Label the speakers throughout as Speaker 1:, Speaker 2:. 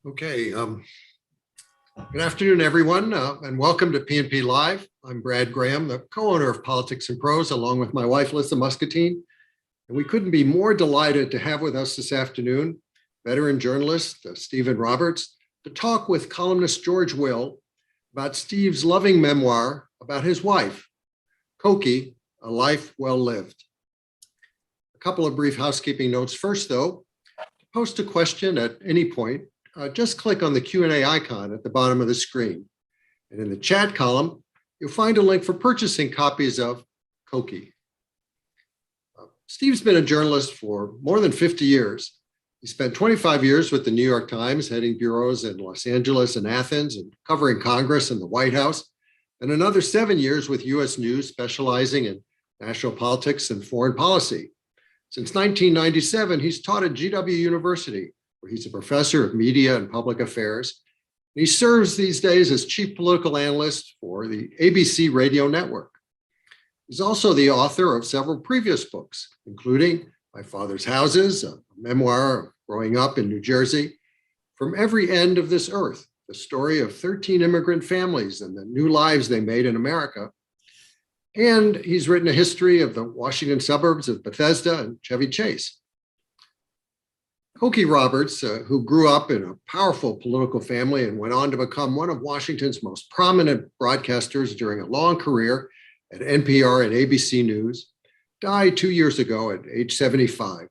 Speaker 1: Okay. Good afternoon, everyone, and welcome to P&P Live. I'm Brad Graham, the co-owner of Politics and Prose, along with my wife, Lisa Muscatine. And we couldn't be more delighted to have with us this afternoon veteran journalist Stephen Roberts to talk with columnist George Will about Steve's loving memoir about his wife, Koki, A Life Well Lived. A couple of brief housekeeping notes first, though. To post a question at any point, just click on the Q&A icon at the bottom of the screen. And in the chat column, you'll find a link for purchasing copies of Koki. Steve's been a journalist for more than 50 years. He spent 25 years with the New York Times, heading bureaus in Los Angeles and Athens and covering Congress and the White House, and another 7 years with U.S. News, specializing in national politics and foreign policy. Since 1997, he's taught at GW University, where he's a professor of media and public affairs. He serves these days as chief political analyst for the ABC radio network. He's also the author of several previous books, including My Father's Houses, a memoir of growing up in New Jersey, From Every End of This Earth, the story of 13 immigrant families and the new lives they made in America. And he's written a history of the Washington suburbs of Bethesda and Chevy Chase. Cokie Roberts, who grew up in a powerful political family and went on to become one of Washington's most prominent broadcasters during a long career at NPR and ABC News, died 2 years ago at age 75,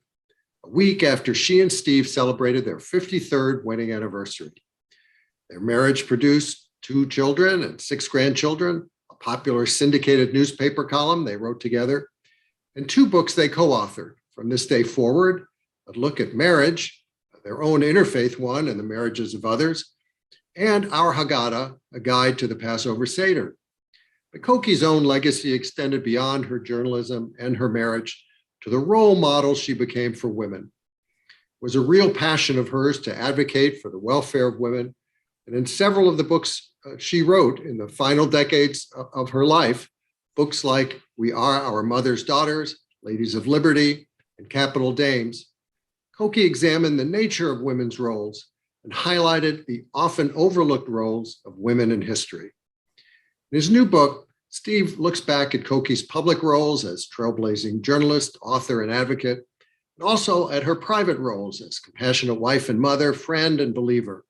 Speaker 1: a week after she and Steve celebrated their 53rd wedding anniversary. Their marriage produced 2 children and 6 grandchildren, a popular syndicated newspaper column they wrote together, and 2 books they co-authored, From This Day Forward, a look at marriage, their own interfaith one and the marriages of others, and Our Haggadah, a guide to the Passover Seder. But Kokie's own legacy extended beyond her journalism and her marriage to the role model she became for women. It was a real passion of hers to advocate for the welfare of women, and in several of the books she wrote in the final decades of her life, books like We Are Our Mother's Daughters, Ladies of Liberty, and Capital Dames, Kokie examined the nature of women's roles and highlighted the often overlooked roles of women in history. In his new book, Steve looks back at Kokie's public roles as trailblazing journalist, author, and advocate, and also at her private roles as compassionate wife and mother, friend, and believer.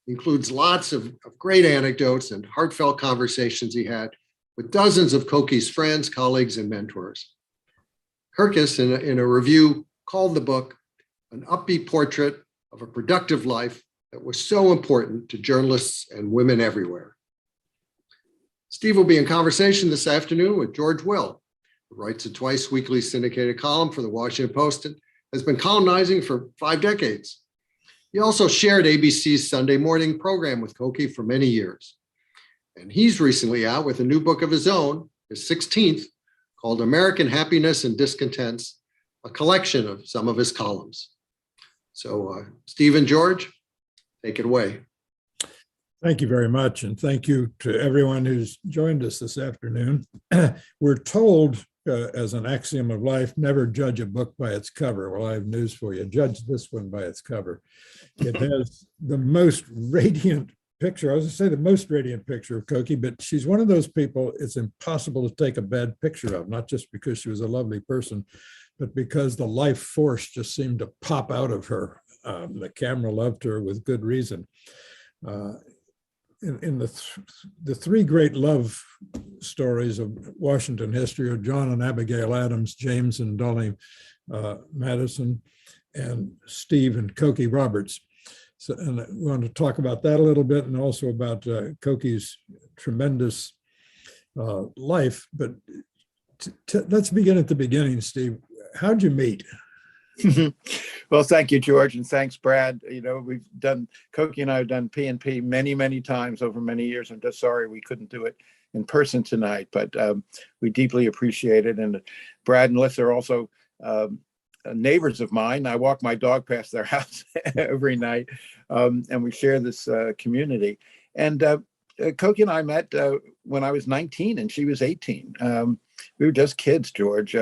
Speaker 1: He includes lots of great anecdotes and heartfelt conversations he had with dozens of Kokie's friends, colleagues, and mentors. Kirkus, in a review, called the book an upbeat portrait of a productive life that was so important to journalists and women everywhere. Steve will be in conversation this afternoon with George Will, who writes a twice-weekly syndicated column for the Washington Post and has been columnizing for 5 decades. He also shared ABC's Sunday morning program with Kokie for many years. And he's recently out with a new book of his own, his 16th, called American Happiness and Discontents, a collection of some of his columns. So, Steve and George, take it away.
Speaker 2: Thank you very much. And thank you to everyone who's joined us this afternoon. We're told, as an axiom of life, never judge a book by its cover. Well, I have news for you. Judge this one by its cover. It has the most radiant picture. I was going to say the most radiant picture of Kokie, but she's one of those people it's impossible to take a bad picture of, not just because she was a lovely person, but because the life force just seemed to pop out of her. The camera loved her with good reason. In the 3 great love stories of Washington history are John and Abigail Adams, James and Dolly Madison, and Steve and Cokie Roberts. So, and I want to talk about that a little bit, and also about Kokie's tremendous life. But let's begin at the beginning, Steve. How'd you meet?
Speaker 3: Well, thank you, George, and thanks, Brad. You know, Kokie and I have done P&P many, many times over many years. I'm just sorry we couldn't do it in person tonight, but we deeply appreciate it. And Brad and Lisa are also neighbors of mine. I walk my dog past their house every night, and we share this community. And Kokie and I met when I was 19 and she was 18. We were just kids, George.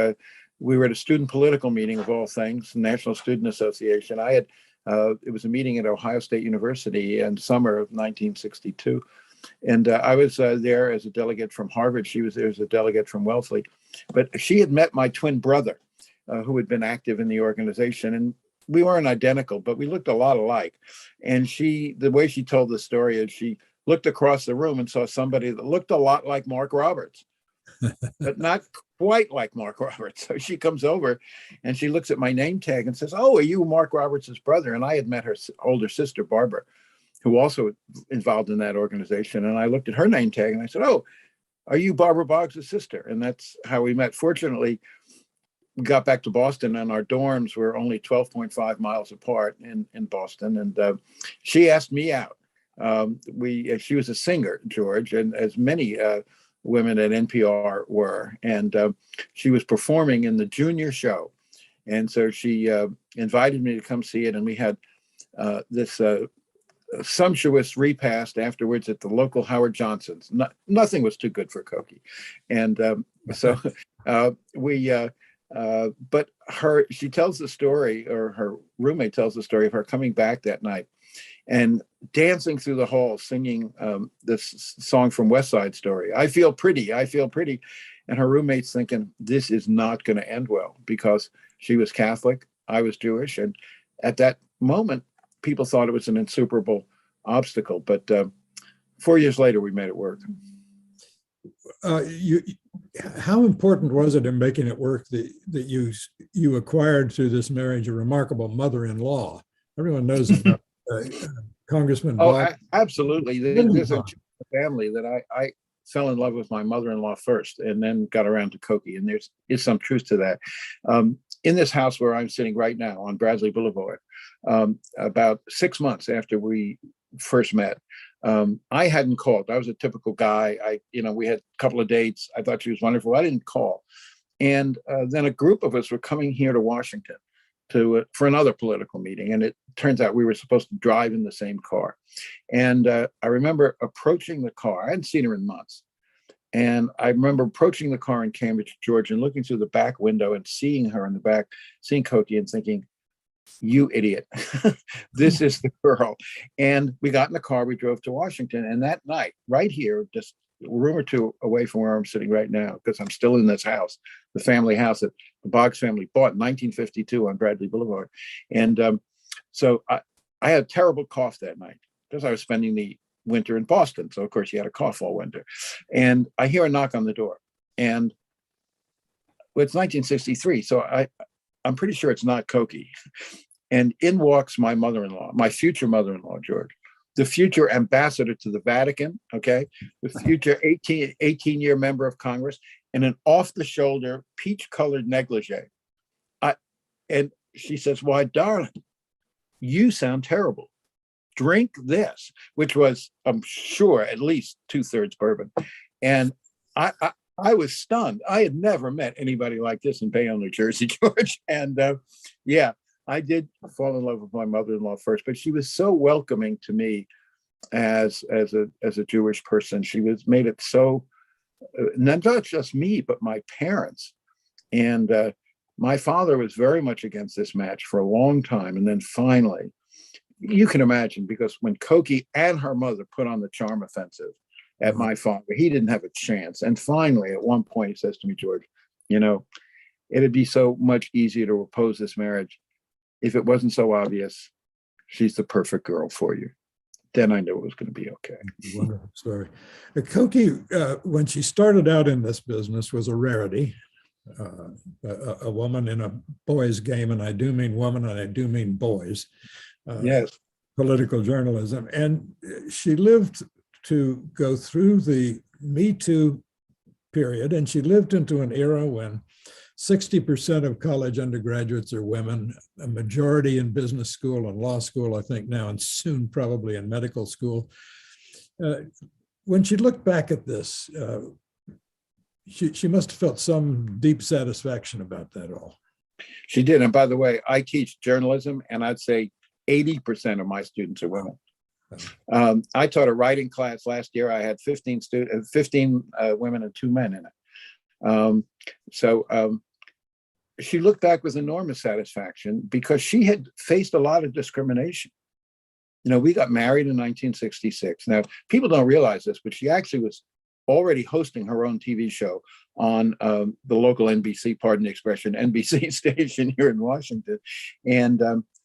Speaker 3: We were at a student political meeting of all things, National Student Association. I had It was a meeting at Ohio State University in summer of 1962. And I was there as a delegate from Harvard. She was there as a delegate from Wellesley. But she had met my twin brother, who had been active in the organization. And we weren't identical, but we looked a lot alike. And the way she told the story is she looked across the room and saw somebody that looked a lot like Mark Roberts, but not quite like Mark Roberts. So she comes over and she looks at my name tag and says, "Oh, are you Mark Roberts' brother?" And I had met her older sister, Barbara, who also involved in that organization. And I looked at her name tag and I said, "Oh, are you Barbara Boggs' sister?" And that's how we met. Fortunately, we got back to Boston and our dorms were only 12.5 miles apart in Boston. And she asked me out. She was a singer, George, and as many women at NPR were. And she was performing in the junior show. And so she invited me to come see it. And we had this sumptuous repast afterwards at the local Howard Johnson's. Nothing was too good for Koki. And so but she tells the story, or her roommate tells the story of her coming back that night and dancing through the hall, singing this song from West Side Story. I feel pretty, I feel pretty. And her roommate's thinking, this is not going to end well, because she was Catholic, I was Jewish. And at that moment, people thought it was an insuperable obstacle. But 4 years later, we made it work.
Speaker 2: How important was it in making it work that you acquired through this marriage a remarkable mother-in-law? Everyone knows about Congressman Bob.
Speaker 3: Absolutely. There's a family that I fell in love with my mother-in-law first, and then got around to Koki, and is some truth to that. In this house where I'm sitting right now on Bradley Boulevard, about 6 months after we first met, I hadn't called. I was a typical guy. We had a couple of dates. I thought she was wonderful. I didn't call. And then a group of us were coming here to Washington for another political meeting. And it turns out we were supposed to drive in the same car. And I remember approaching the car. I hadn't seen her in months. And I remember approaching the car in Cambridge, Georgia, and looking through the back window and seeing her in the back, seeing Koki, and thinking, you idiot, this is the girl. And we got in the car, we drove to Washington. And that night, right here, just a room or two away from where I'm sitting right now, because I'm still in this house, the family house that the Boggs family bought in 1952 on Bradley Boulevard. And so I had a terrible cough that night because I was spending the winter in Boston. So of course you had a cough all winter. And I hear a knock on the door. And it's 1963. So I'm pretty sure it's not Koki. And in walks my mother-in-law, my future mother-in-law, George, the future ambassador to the Vatican, okay, the future 18-year member of Congress, and an off-the-shoulder peach-colored negligee. And she says, "Why, darling, you sound terrible. Drink this," which was, I'm sure, at least 2/3 bourbon. And I was stunned. I had never met anybody like this in Bayonne, New Jersey, George. And yeah, I did fall in love with my mother-in-law first, but she was so welcoming to me as a Jewish person. She made it so, not just me, but my parents. And my father was very much against this match for a long time. And then finally, you can imagine, because when Koki and her mother put on the charm offensive at my father, he didn't have a chance. And finally, at one point, he says to me, "George, it'd be so much easier to oppose this marriage if it wasn't so obvious she's the perfect girl for you." Then I knew it was going to be okay.
Speaker 2: Wonderful story. Koki, when she started out in this business, was a rarity. A woman in a boys' game, and I do mean woman, and I do mean boys.
Speaker 3: Yes.
Speaker 2: Political journalism. And she lived to go through the Me Too period, and she lived into an era when 60% of college undergraduates are women, a majority in business school and law school, I think now, and soon probably in medical school. When she looked back at this, she must have felt some deep satisfaction about that all.
Speaker 3: She did. And by the way, I teach journalism, and I'd say 80% of my students are women. I taught a writing class last year. I had 15 women and 2 men in it. she looked back with enormous satisfaction because she had faced a lot of discrimination. You know, we got married in 1966. Now, people don't realize this, but she actually was already hosting her own TV show on the local NBC, pardon the expression, NBC station here in Washington. And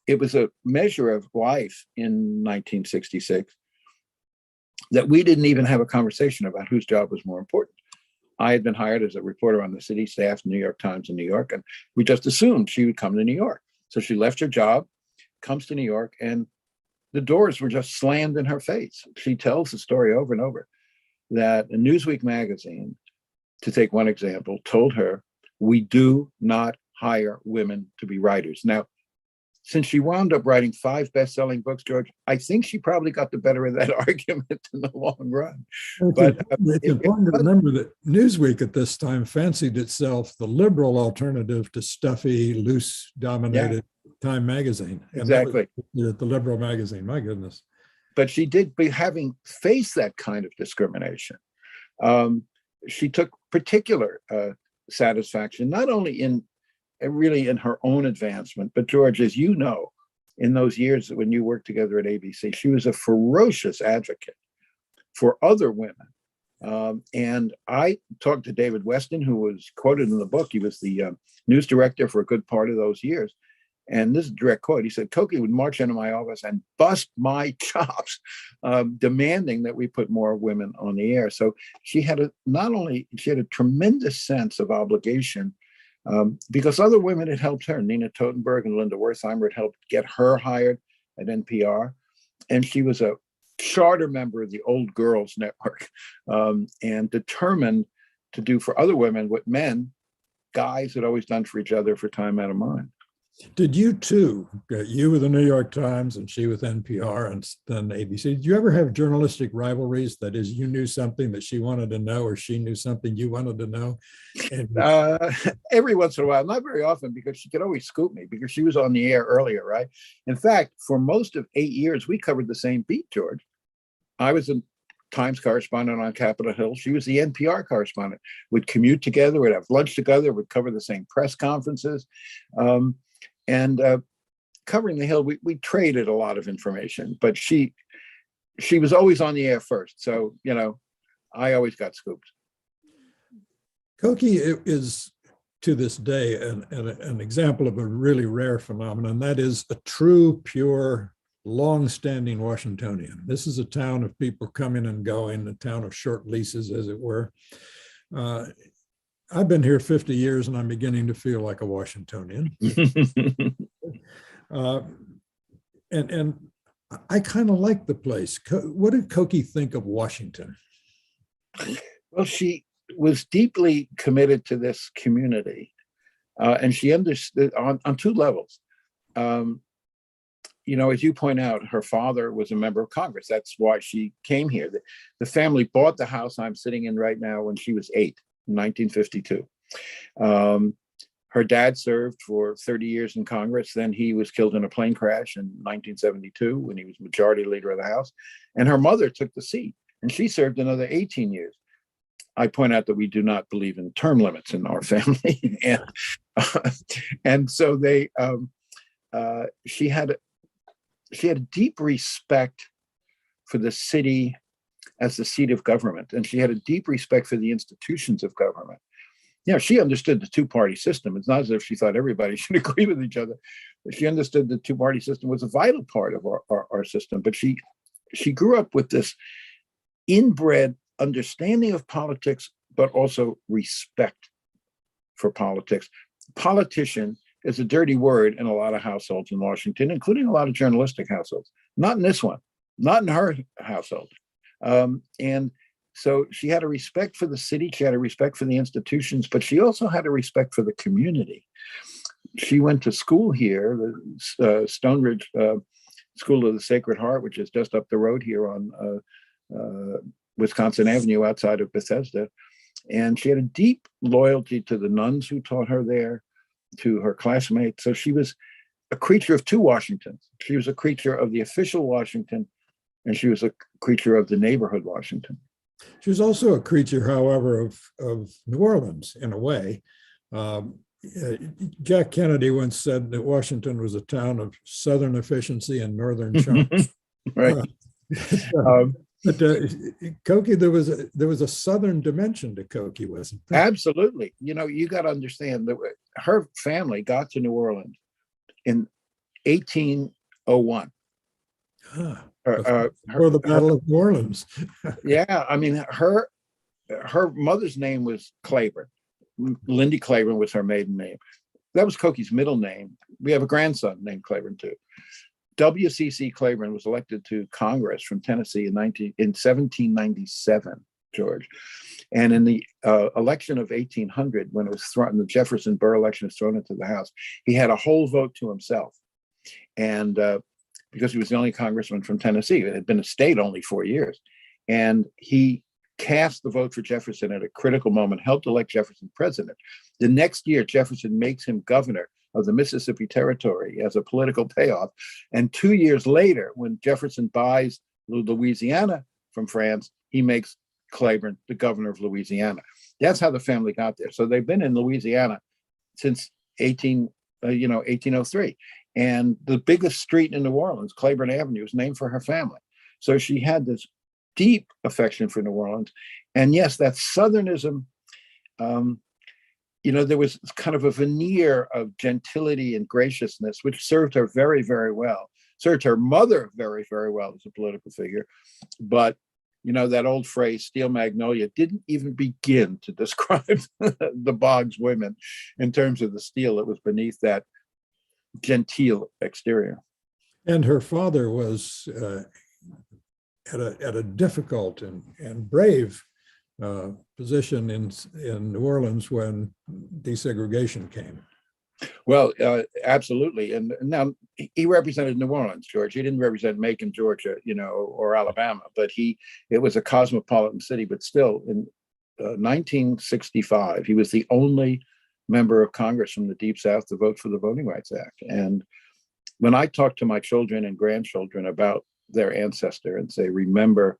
Speaker 3: it was a measure of life in 1966 that we didn't even have a conversation about whose job was more important. I had been hired as a reporter on the city staff, New York Times in New York, and we just assumed she would come to New York. So she left her job, comes to New York, and the doors were just slammed in her face. She tells the story over and over that a Newsweek magazine, to take one example, told her, "We do not hire women to be writers." Now, since she wound up writing 5 best-selling books, George, I think she probably got the better of that argument in the long run.
Speaker 2: It's important to remember that Newsweek at this time fancied itself the liberal alternative to stuffy, loose-dominated Time magazine. And
Speaker 3: exactly.
Speaker 2: The liberal magazine, my goodness.
Speaker 3: But she did, having faced that kind of discrimination, she took particular satisfaction, not only in really in her own advancement, but George, as you know, in those years when you worked together at ABC, she was a ferocious advocate for other women. And I talked to David Weston, who was quoted in the book. He was the news director for a good part of those years. And this is a direct quote. He said, Koki would march into my office and bust my chops, demanding that we put more women on the air. So she had she had a tremendous sense of obligation because other women had helped her. Nina Totenberg and Linda Wertheimer had helped get her hired at NPR. And she was a charter member of the Old Girls Network and determined to do for other women what guys had always done for each other for time out of mind.
Speaker 2: Did you too, you with the New York Times and she with NPR and then ABC, did you ever have journalistic rivalries? That is, you knew something that she wanted to know or she knew something you wanted to know? And
Speaker 3: every once in a while, not very often, because she could always scoop me because she was on the air earlier, right? In fact, for most of 8 years, we covered the same beat, George. I was a Times correspondent on Capitol Hill. She was the NPR correspondent. We'd commute together, we'd have lunch together, we'd cover the same press conferences. And covering the Hill, we traded a lot of information, but she was always on the air first. So, you know, I always got scooped.
Speaker 2: Koki is to this day an example of a really rare phenomenon. That is a true, pure, long-standing Washingtonian. This is a town of people coming and going, a town of short leases, as it were. I've been here 50 years and I'm beginning to feel like a Washingtonian. And I kind of like the place. What did Koki think of Washington?
Speaker 3: Well, she was deeply committed to this community. And she understood on 2 levels. You know, as you point out, her father was a member of Congress. That's why she came here. The family bought the house I'm sitting in right now when she was 8. 1952. Her dad served for 30 years in Congress. Then he was killed in a plane crash in 1972 when he was majority leader of the House. And her mother took the seat and she served another 18 years. I point out that we do not believe in term limits in our family. And so she had a deep respect for the city as the seat of government. And she had a deep respect for the institutions of government. You know, she understood the 2-party system. It's not as if she thought everybody should agree with each other. But she understood the 2-party system was a vital part of our system. But she grew up with this inbred understanding of politics, but also respect for politics. Politician is a dirty word in a lot of households in Washington, including a lot of journalistic households. Not in this one, not in her household. And so she had a respect for the city, she had a respect for the institutions, but she also had a respect for the community. She went to school here, the Stone Ridge School of the Sacred Heart, which is just up the road here on Wisconsin Avenue outside of Bethesda. And she had a deep loyalty to the nuns who taught her there, to her classmates. So she was a creature of 2 Washingtons. She was a creature of the official Washington, and she was a creature of the neighborhood Washington.
Speaker 2: She was also a creature, however, of New Orleans in a way. Jack Kennedy once said that Washington was a town of Southern efficiency and Northern charm.
Speaker 3: Right.
Speaker 2: But Koki, there was a Southern dimension to Koki, wasn't there?
Speaker 3: Absolutely. You got to understand that her family got to New Orleans in 1801.
Speaker 2: Before the Battle of New Orleans.
Speaker 3: Yeah, I mean, her mother's name was Claiborne. Lindy Claiborne was her maiden name. That was Koki's middle name. We have a grandson named Claiborne too. W.C.C. Claiborne was elected to Congress from Tennessee in 1797, George. And in the election of 1800, when it was thrown, the Jefferson Burr election was thrown into the House, he had a whole vote to himself. And because he was the only congressman from Tennessee, it had been a state only 4 years. And he cast the vote for Jefferson at a critical moment, helped elect Jefferson president. The next year, Jefferson makes him governor of the Mississippi Territory as a political payoff. And 2 years later, when Jefferson buys Louisiana from France, he makes Claiborne the governor of Louisiana. That's how the family got there. So they've been in Louisiana since 1803. And the biggest street in New Orleans, Claiborne Avenue, is named for her family. So she had this deep affection for New Orleans. And yes, that Southernism, there was kind of a veneer of gentility and graciousness, which served her very, very well, served her mother very, very well as a political figure. But, that old phrase, steel magnolia, didn't even begin to describe the Boggs women in terms of the steel that was beneath that genteel exterior.
Speaker 2: And her father was at a difficult and brave position in New Orleans when desegregation came.
Speaker 3: Well, absolutely. And now he represented New Orleans, George. He didn't represent Macon, Georgia, or Alabama, but it was a cosmopolitan city. But still, in 1965, he was the only member of Congress from the Deep South to vote for the Voting Rights Act. And when I talk to my children and grandchildren about their ancestor and say, remember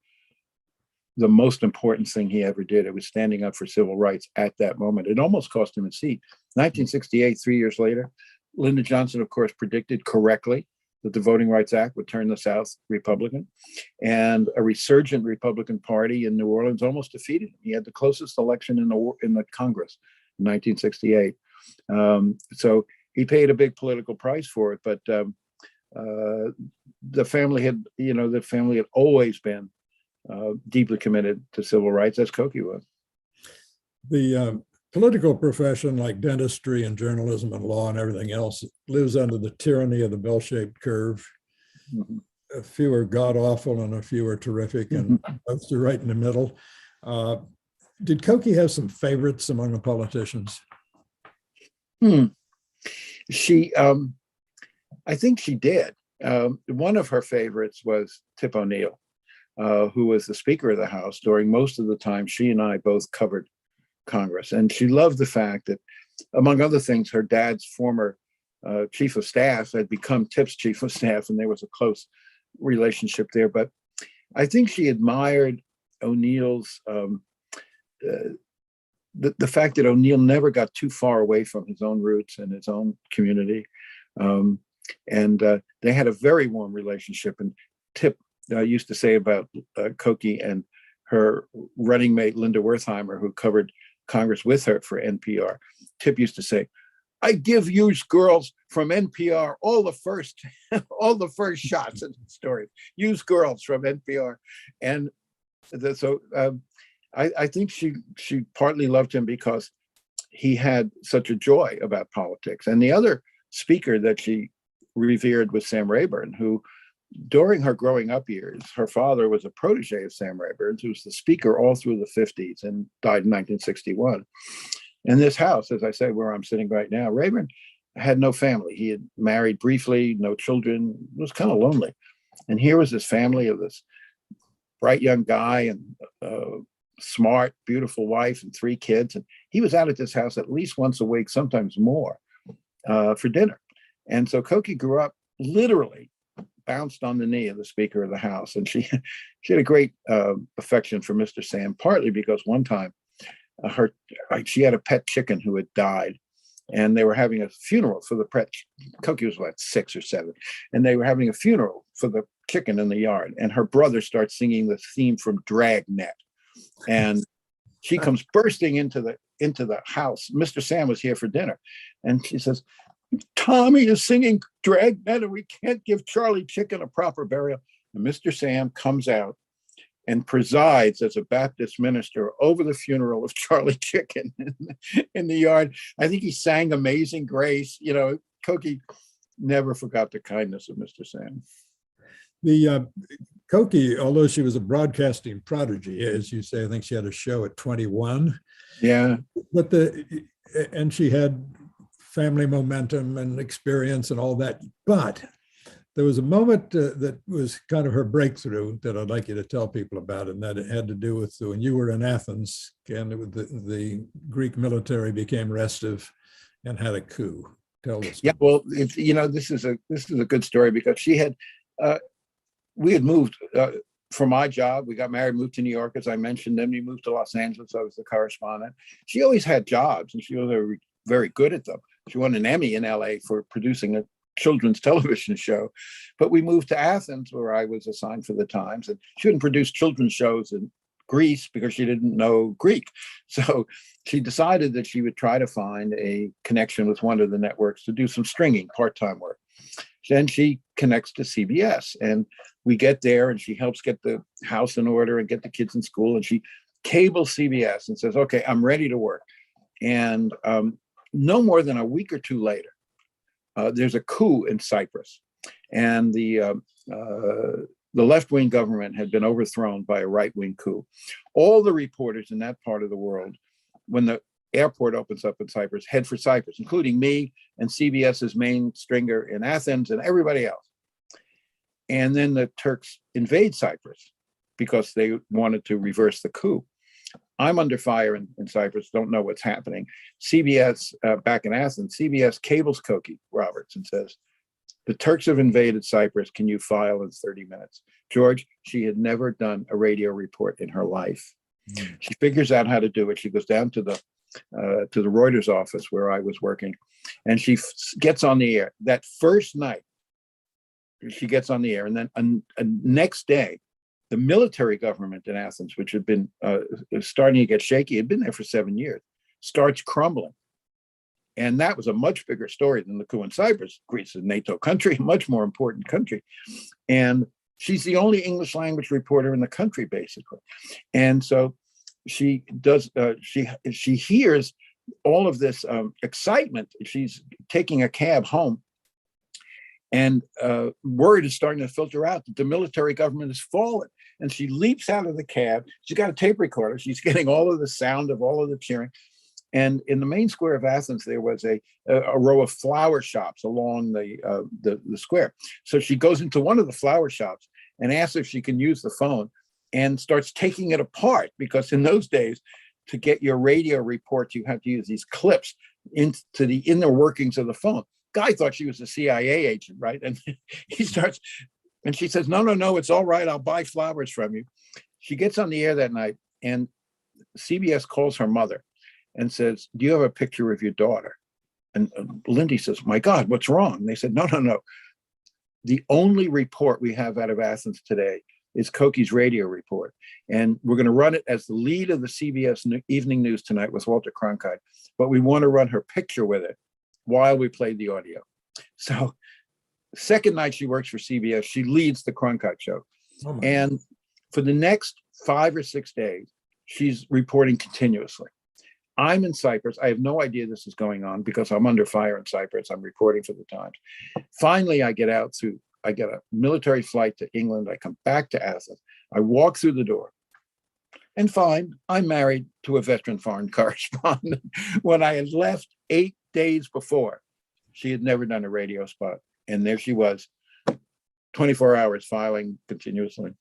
Speaker 3: the most important thing he ever did, it was standing up for civil rights at that moment. It almost cost him his seat. 1968, 3 years later, Lyndon Johnson, of course, predicted correctly that the Voting Rights Act would turn the South Republican, and a resurgent Republican Party in New Orleans almost defeated him. He had the closest election in the Congress in 1968. So he paid a big political price for it, but the family had always been deeply committed to civil rights, as Koki was.
Speaker 2: The political profession, like dentistry and journalism and law and everything else, lives under the tyranny of the bell-shaped curve. Mm-hmm. A few are god-awful and a few are terrific, and most are right in the middle. Did Koki have some favorites among the politicians?
Speaker 3: She, I think she did. One of her favorites was Tip O'Neill, who was the Speaker of the House during most of the time she and I both covered Congress. And she loved the fact that, among other things, her dad's former chief of staff had become Tip's chief of staff, and there was a close relationship there. But I think she admired O'Neill's, the fact that O'Neill never got too far away from his own roots and his own community. And they had a very warm relationship. And Tip used to say about Koki and her running mate, Linda Wertheimer, who covered Congress with her for NPR. Tip used to say, I give you girls from NPR all the first shots in the story. Use girls from NPR. And so I think she partly loved him because he had such a joy about politics. And the other speaker that she revered was Sam Rayburn, who during her growing up years, her father was a protege of Sam Rayburn, who was the speaker all through the 50s and died in 1961. In this house, as I say, where I'm sitting right now, Rayburn had no family. He had married briefly, no children, was kind of lonely. And here was this family of this bright young guy and smart, beautiful wife and 3 kids. And he was out at this house at least once a week, sometimes more, for dinner. And so Koki grew up literally bounced on the knee of the Speaker of the House. And she had a great affection for Mr. Sam, partly because one time she had a pet chicken who had died. and they were having a funeral for the Koki was what, 6 or 7, and they were having a funeral for the chicken in the yard. And her brother starts singing the theme from Dragnet, and she comes bursting into the house. Mr. Sam was here for dinner, and she says, "Tommy is singing Dragnet, and we can't give Charlie Chicken a proper burial." And Mr. Sam comes out and presides as a Baptist minister over the funeral of Charlie Chicken in the yard. I think he sang Amazing Grace. You know, Koki never forgot the kindness of Mr. Sam.
Speaker 2: The Koki, although she was a broadcasting prodigy, as you say, I think she had a show at 21.
Speaker 3: Yeah.
Speaker 2: But and she had family momentum and experience and all that. But there was a moment that was kind of her breakthrough that I'd like you to tell people about, and that it had to do with when you were in Athens and the Greek military became restive and had a coup. Tell us.
Speaker 3: Yeah, well, this is a good story because she had, we had moved for my job. We got married, moved to New York, as I mentioned. Then we moved to Los Angeles. I was the correspondent. She always had jobs, and she was very, very good at them. She won an Emmy in LA for producing a children's television show. But we moved to Athens, where I was assigned for the Times, and she wouldn't produce children's shows in Greece because she didn't know Greek. So she decided that she would try to find a connection with one of the networks to do some stringing part-time work. Then she connects to CBS, and we get there, and she helps get the house in order and get the kids in school, and she cables CBS and says, "Okay, I'm ready to work." And no more than a week or two later, there's a coup in Cyprus, and the left-wing government had been overthrown by a right-wing coup. All the reporters in that part of the world, when the airport opens up in Cyprus, head for Cyprus, including me and CBS's main stringer in Athens and everybody else. And then the Turks invade Cyprus because they wanted to reverse the coup. I'm under fire in Cyprus, don't know what's happening. CBS, back in Athens, CBS cables Cokie Roberts and says, "The Turks have invaded Cyprus. Can you file in 30 minutes? George, she had never done a radio report in her life. She figures out how to do it. She goes down to the Reuters office where I was working, and she gets on the air. That first night, she gets on the air, and then next day, the military government in Athens, which had been starting to get shaky, had been there for 7 years, starts crumbling. And that was a much bigger story than the coup in Cyprus. Greece is a NATO country, a much more important country. And she's the only English language reporter in the country, basically. And so she does, she hears all of this excitement. She's taking a cab home, and word is starting to filter out that the military government has fallen. And she leaps out of the cab. She's got a tape recorder. She's getting all of the sound of all of the cheering. And in the main square of Athens, there was a row of flower shops along the square. So she goes into one of the flower shops and asks if she can use the phone, and starts taking it apart, because in those days, to get your radio report, you had to use these clips into the inner workings of the phone. Guy thought she was a CIA agent, right? And he starts, and she says, no, it's all right. I'll buy flowers from you. She gets on the air that night, and CBS calls her mother and says, "Do you have a picture of your daughter?" And Lindy says, "My God, what's wrong?" And they said, no. The only report we have out of Athens today is Koki's radio report. And we're going to run it as the lead of the CBS Evening News tonight with Walter Cronkite. But we want to run her picture with it while we play the audio. So second night she works for CBS, she leads the Cronkite show.
Speaker 2: Oh
Speaker 3: and for the next 5 or 6 days, she's reporting continuously. I'm in Cyprus. I have no idea this is going on because I'm under fire in Cyprus. I'm reporting for the Times. Finally, I get a military flight to England. I come back to Athens. I walk through the door and find I'm married to a veteran foreign correspondent. When I had left 8 days before, she had never done a radio spot. And there she was, 24 hours filing continuously.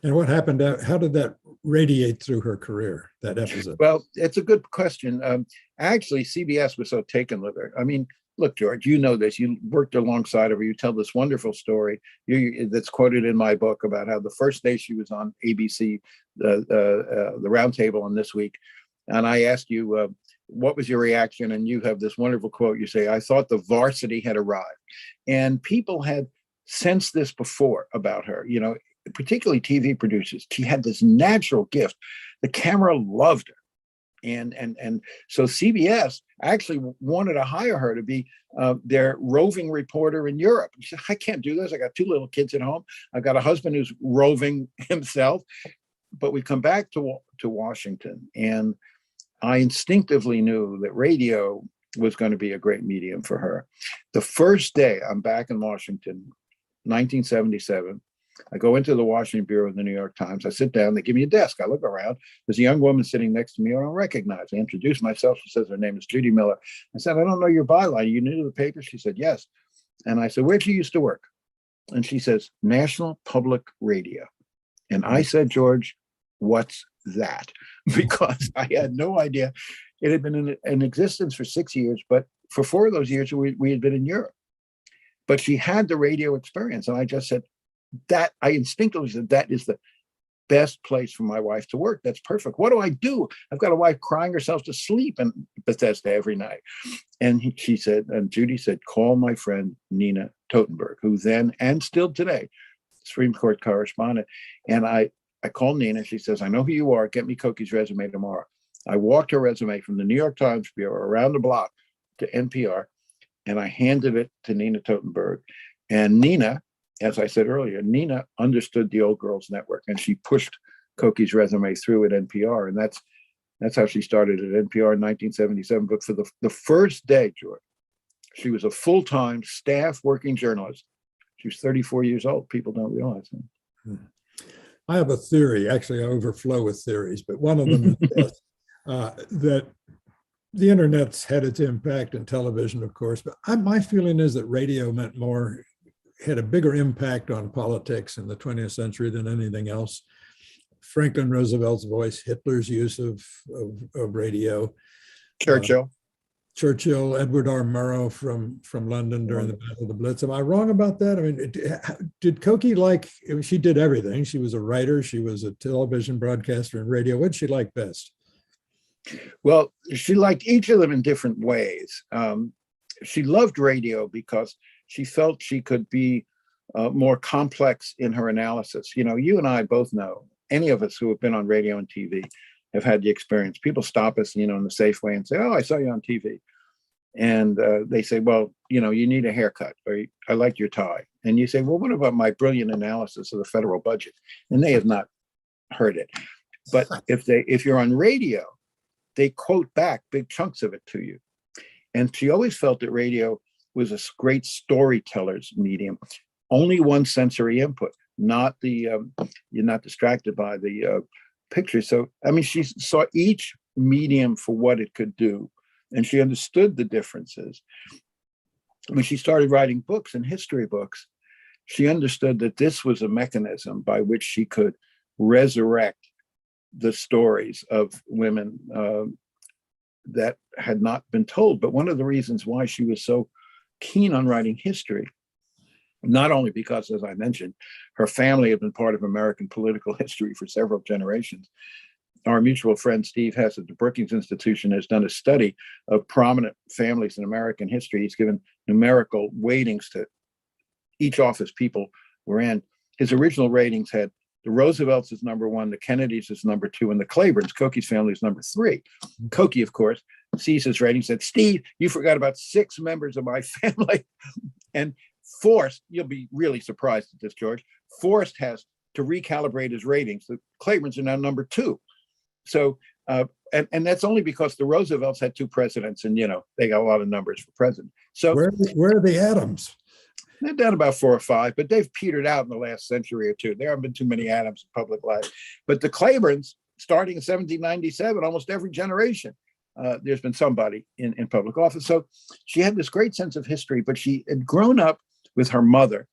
Speaker 2: And what happened? How did that radiate through her career, that episode?
Speaker 3: Well, it's a good question. Actually, CBS was so taken with her. I mean, look, George, you know this. You worked alongside of her. You tell this wonderful story that's quoted in my book about how the first day she was on ABC, the Roundtable on This Week, and I asked you, what was your reaction? And you have this wonderful quote. You say, I thought the varsity had arrived. And people had sensed this before about her, particularly TV producers. She had this natural gift. The camera loved her. And so CBS actually wanted to hire her to be their roving reporter in Europe. She said, I can't do this. I got 2 little kids at home. I've got a husband who's roving himself. But we come back to Washington, and I instinctively knew that radio was going to be a great medium for her. The first day I'm back in Washington, 1977, I go into the Washington Bureau of the New York Times. I sit down. They give me a desk. I look around. There's a young woman sitting next to me I don't recognize. I introduce myself. She says her name is Judy Miller. I said, I don't know your byline. Are you new to the paper? She said, yes. And I said, where'd you used to work? And she says, National Public Radio. And I said, George, what's that? Because I had no idea. It had been in existence for 6 years, but for 4 of those years, we had been in Europe. But she had the radio experience. And I just said, that I instinctively said, that is the best place for my wife to work. That's perfect. What do I do? I've got a wife crying herself to sleep in Bethesda every night. And she said, and Judy said, call my friend Nina Totenberg, who then and still today, Supreme Court correspondent. And I called Nina. She says, I know who you are. Get me Kokie's resume tomorrow. I walked her resume from the New York Times Bureau around the block to NPR, and I handed it to Nina Totenberg. And Nina, as I said earlier, Nina understood the Old Girls Network, and she pushed Kokie's resume through at NPR. And that's how she started at NPR in 1977. But for the first day, George, she was a full-time staff working journalist. She was 34 years old. People don't realize that.
Speaker 2: I have a theory. Actually, I overflow with theories, but one of them is this, that the internet's had its impact in television, of course, but my feeling is that radio had a bigger impact on politics in the 20th century than anything else. Franklin Roosevelt's voice, Hitler's use of radio. Churchill, Edward R. Murrow from London during the Battle of the Blitz. Am I wrong about that? I mean, did Kokie she did everything. She was a writer, she was a television broadcaster and radio. What did she like best?
Speaker 3: Well, she liked each of them in different ways. She loved radio because she felt she could be more complex in her analysis. You and I both know, any of us who have been on radio and TV have had the experience. People stop us, in the safe way and say, oh, I saw you on TV. And they say, well, you need a haircut, or I like your tie. And you say, well, what about my brilliant analysis of the federal budget? And they have not heard it. But if you're on radio, they quote back big chunks of it to you. And she always felt that radio was a great storyteller's medium. Only one sensory input, not you're not distracted by the picture. So, she saw each medium for what it could do, and she understood the differences. When she started writing books and history books, she understood that this was a mechanism by which she could resurrect the stories of women that had not been told. But one of the reasons why she was so keen on writing history, not only because, as I mentioned, her family had been part of American political history for several generations. Our mutual friend, Steve Hess at the Brookings Institution, has done a study of prominent families in American history. He's given numerical weightings to each office people were in. His original ratings had the Roosevelts as number 1, the Kennedys as number 2, and the Claibornes, Kokie's family, is number 3. Kokie, of course, sees his rating, said, Steve, you forgot about 6 members of my family. And Forrest, you'll be really surprised at this, George, Forrest has to recalibrate his ratings. The Claibornes are now number 2. So, and that's only because the Roosevelts had 2 presidents, and, they got a lot of numbers for president. So
Speaker 2: where are the Adams?
Speaker 3: They're down about 4 or 5, but they've petered out in the last century or two. There haven't been too many Adams in public life. But the Claibornes, starting in 1797, almost every generation, there's been somebody in public office. So she had this great sense of history, but she had grown up with her mother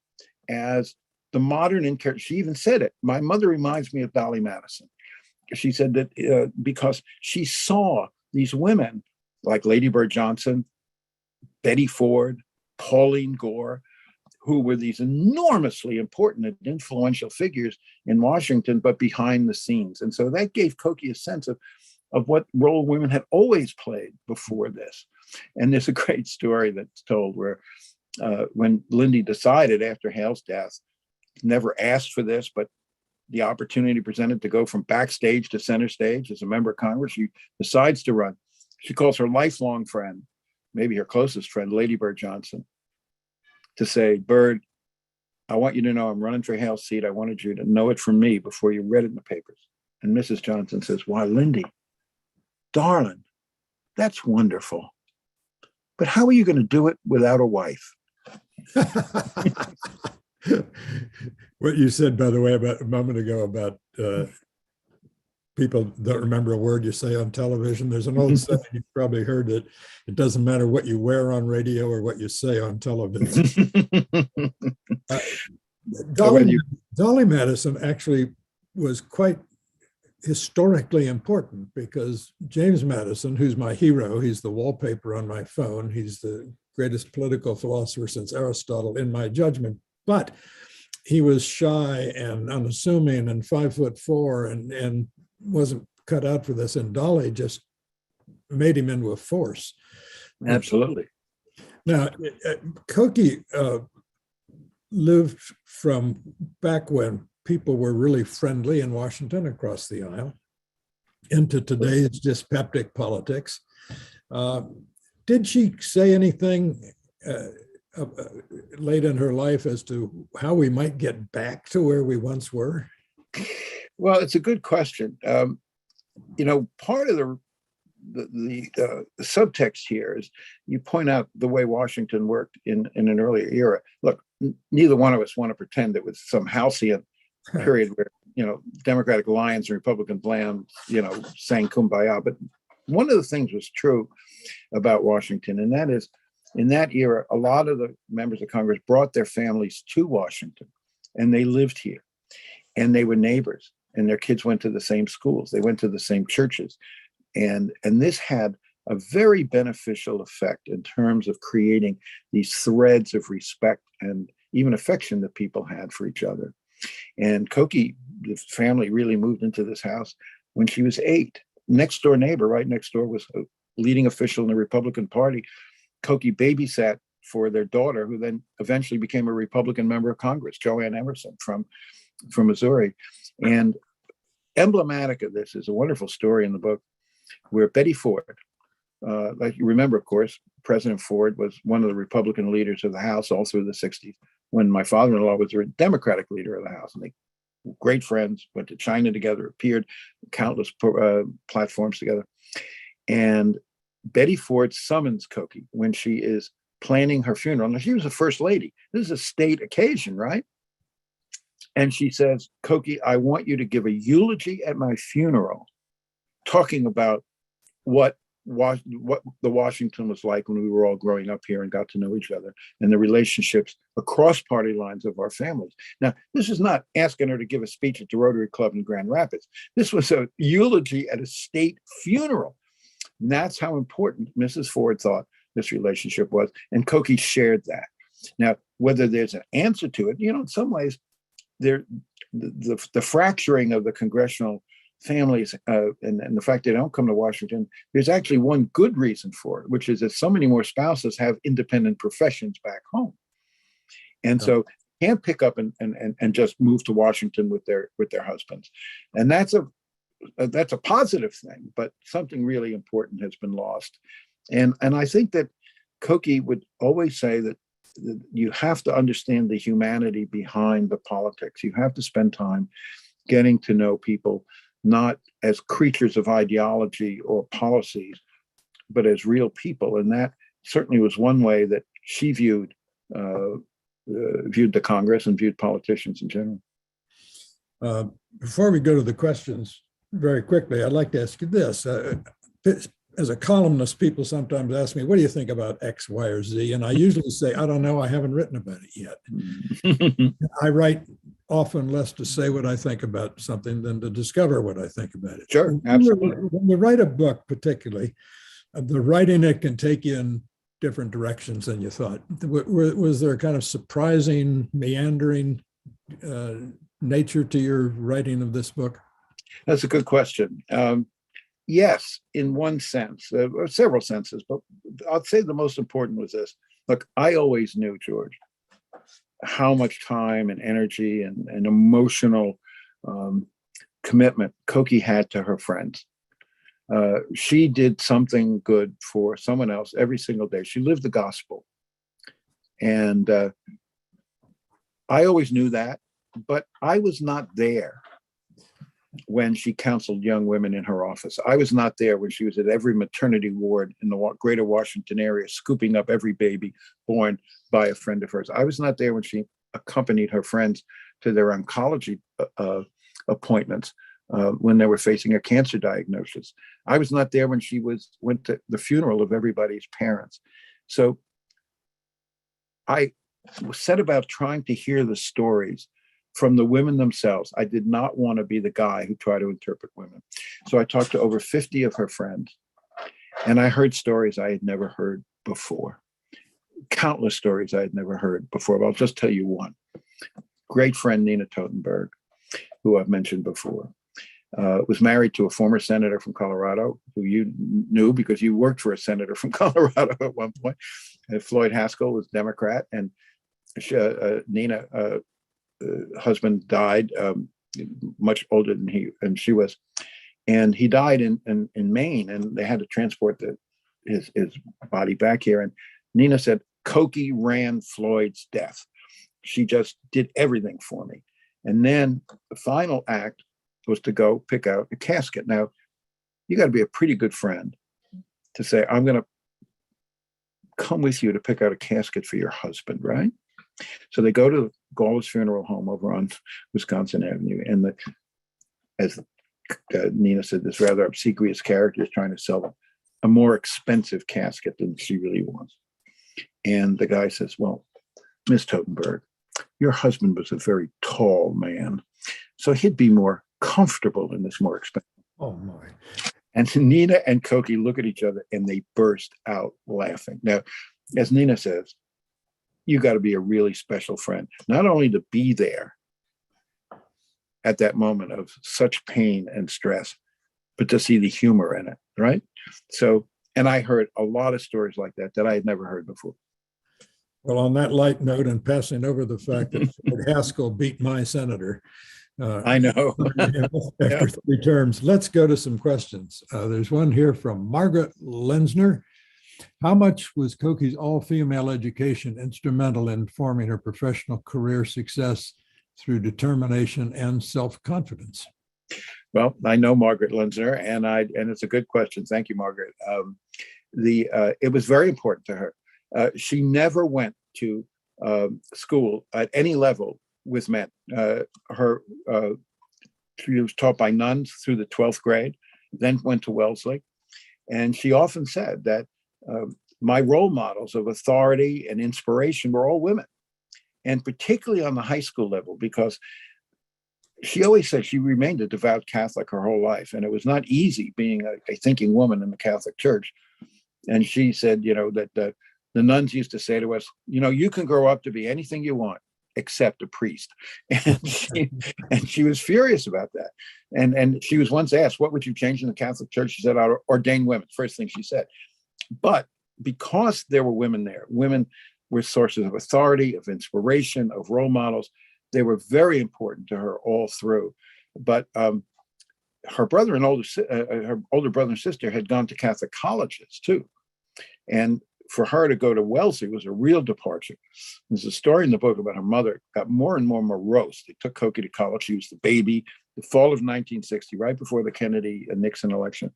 Speaker 3: as the modern she even said it. My mother reminds me of Dolly Madison. She said that because she saw these women like Lady Bird Johnson, Betty Ford, Pauline Gore, who were these enormously important and influential figures in Washington, but behind the scenes. And so that gave Kokie a sense of of what role women had always played before this. And there's a great story that's told where when Lindy decided after Hale's death, never asked for this, but the opportunity presented to go from backstage to center stage as a member of Congress, she decides to run. She calls her lifelong friend, maybe her closest friend, Lady Bird Johnson, to say, Bird, I want you to know I'm running for Hale's seat. I wanted you to know it from me before you read it in the papers. And Mrs. Johnson says, why, Lindy, darling, that's wonderful. But how are you going to do it without a wife?
Speaker 2: What you said, by the way, about a moment ago about people don't remember a word you say on television. There's an old saying you've probably heard that it doesn't matter what you wear on radio or what you say on television. Dolly Madison actually was quite historically important because James Madison, who's my hero, he's the wallpaper on my phone. He's the greatest political philosopher since Aristotle, in my judgment. But he was shy and unassuming and 5'4" and wasn't cut out for this. And Dolly just made him into a force.
Speaker 3: Absolutely.
Speaker 2: Now, Koki lived from back when people were really friendly in Washington across the aisle into today's dyspeptic politics. Did she say anything late in her life as to how we might get back to where we once were?
Speaker 3: Well, it's a good question. Part of the subtext here is you point out the way Washington worked in an earlier era. Look, neither one of us want to pretend it was some halcyon period where, Democratic Alliance and Republican Plan, sang kumbaya. But one of the things was true about Washington, and that is, in that era, a lot of the members of Congress brought their families to Washington, and they lived here, and they were neighbors, and their kids went to the same schools, they went to the same churches, and this had a very beneficial effect in terms of creating these threads of respect and even affection that people had for each other. And Koki, the family, really moved into this house when she was 8. Next door neighbor, right next door, was a leading official in the Republican Party. Koki babysat for their daughter, who then eventually became a Republican member of Congress, Joanne Emerson from Missouri. And emblematic of this is a wonderful story in the book where Betty Ford, like you remember, of course, President Ford was one of the Republican leaders of the House all through the 60s, when my father-in-law was a Democratic leader of the House. And they were great friends, went to China together, appeared countless platforms together. And Betty Ford summons Koki when she is planning her funeral. Now, she was a first lady. This is a state occasion, right? And she says, Koki, I want you to give a eulogy at my funeral, talking about what the Washington was like when we were all growing up here and got to know each other, and the relationships across party lines of our families. Now, this is not asking her to give a speech at the Rotary Club in Grand Rapids. This was a eulogy at a state funeral. And that's how important Mrs. Ford thought this relationship was. And Koki shared that. Now, whether there's an answer to it, in some ways, the fracturing of the congressional families and the fact they don't come to Washington, there's actually one good reason for it, which is that so many more spouses have independent professions back home. And so can't pick up and just move to Washington with their husbands. And that's a positive thing, but something really important has been lost. And I think that Koki would always say that you have to understand the humanity behind the politics. You have to spend time getting to know people, not as creatures of ideology or policies, but as real people. And that certainly was one way that she viewed the Congress and viewed politicians in general.
Speaker 2: Before we go to the questions, very quickly, I'd like to ask you this. As a columnist, people sometimes ask me, what do you think about X, Y, or Z? And I usually say, I don't know, I haven't written about it yet. I write often less to say what I think about something than to discover what I think about it.
Speaker 3: Sure, absolutely.
Speaker 2: When you write a book, particularly, the writing it can take you in different directions than you thought. Was there a kind of surprising, meandering nature to your writing of this book?
Speaker 3: That's a good question. yes, in one sense, or several senses, but I'll say the most important was this. Look, I always knew, George, how much time and energy and emotional commitment Koki had to her friends. She did something good for someone else every single day. She lived the gospel. And I always knew that, but I was not there when she counseled young women in her office. I was not there when she was at every maternity ward in the greater Washington area, scooping up every baby born by a friend of hers. I was not there when she accompanied her friends to their oncology appointments when they were facing a cancer diagnosis. I was not there when she went to the funeral of everybody's parents. So I set about trying to hear the stories from the women themselves. I did not want to be the guy who tried to interpret women. So I talked to over 50 of her friends, and I heard stories I had never heard before. Countless stories I had never heard before, but I'll just tell you one. Great friend, Nina Totenberg, who I've mentioned before, was married to a former senator from Colorado, who you knew because you worked for a senator from Colorado at one point. Floyd Haskell was Democrat, and Nina husband died much older than she was, and he died in Maine, and they had to transport his body back here. And Nina said, Koki ran Floyd's death. She just did everything for me. And then the final act was to go pick out a casket. Now, you got to be a pretty good friend to say, I'm going to come with you to pick out a casket for your husband, right? So they go to Gall's funeral home over on Wisconsin Avenue. And as Nina said, this rather obsequious character is trying to sell a more expensive casket than she really wants. And the guy says, well, Miss Totenberg, your husband was a very tall man, so he'd be more comfortable in this more expensive.
Speaker 2: Oh, my.
Speaker 3: And Nina and Koki look at each other and they burst out laughing. Now, as Nina says, you got to be a really special friend, not only to be there at that moment of such pain and stress, but to see the humor in it, right? So, and I heard a lot of stories like that I had never heard before.
Speaker 2: Well, on that light note, and passing over the fact that Floyd Haskell beat my senator.
Speaker 3: I know.
Speaker 2: After 3 terms. Let's go to some questions. There's one here from Margaret Lensner. How much was Koki's all-female education instrumental in forming her professional career success through determination and self-confidence?
Speaker 3: Well, I know Margaret Lensner, and it's a good question. Thank you, Margaret. It was very important to her. She never went to school at any level with men. She was taught by nuns through the 12th grade, then went to Wellesley. And she often said that my role models of authority and inspiration were all women, and particularly on the high school level, because she always said she remained a devout Catholic her whole life. And it was not easy being a thinking woman in the Catholic Church. And she said, that the nuns used to say to us, you can grow up to be anything you want except a priest. And she was furious about that. And she was once asked, what would you change in the Catholic Church? She said, I'd ordain women. First thing she said. But because there were women there, women were sources of authority, of inspiration, of role models. They were very important to her all through. But her brother and her older brother and sister had gone to Catholic colleges too. And for her to go to Wellesley was a real departure. There's a story in the book about her mother got more and more morose. They took Koki to college. She was the baby, the fall of 1960, right before the Kennedy and Nixon election.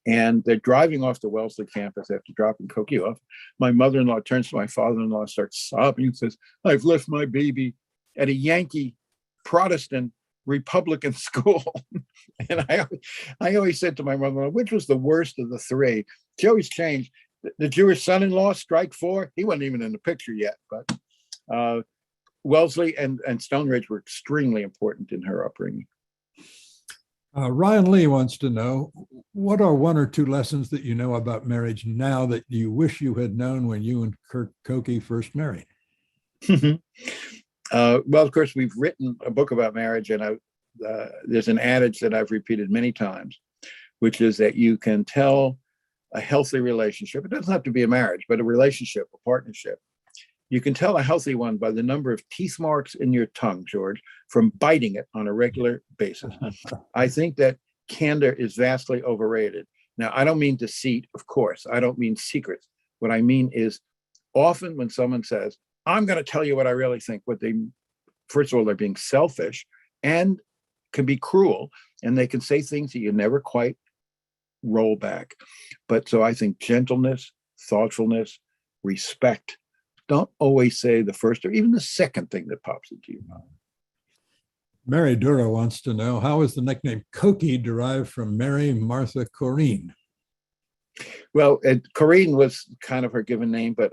Speaker 3: And they're driving off the Wellesley campus after dropping Koki off. My mother-in-law turns to my father-in-law, starts sobbing and says, I've left my baby at a Yankee Protestant Republican school. And I always said to my mother-in-law, which was the worst of the three? She always changed. The Jewish son-in-law, strike 4, he wasn't even in the picture yet, but Wellesley and Stone Ridge were extremely important in her upbringing.
Speaker 2: Ryan Lee wants to know, what are 1 or 2 lessons that you know about marriage now that you wish you had known when you and Koki first married?
Speaker 3: Well, of course, we've written a book about marriage, and there's an adage that I've repeated many times, which is that you can tell a healthy relationship. It doesn't have to be a marriage, but a relationship, a partnership. You can tell a healthy one by the number of teeth marks in your tongue, George, from biting it on a regular basis. I think that candor is vastly overrated. Now, I don't mean deceit, of course. I don't mean secrets. What I mean is often when someone says, I'm going to tell you what I really think, first of all, they're being selfish and can be cruel, and they can say things that you never quite roll back. But so I think gentleness, thoughtfulness, respect. Don't always say the first or even the second thing that pops into your mind.
Speaker 2: Mary Dura wants to know, how is the nickname Koki derived from Mary Martha Corrine?
Speaker 3: Well, Corrine was kind of her given name, but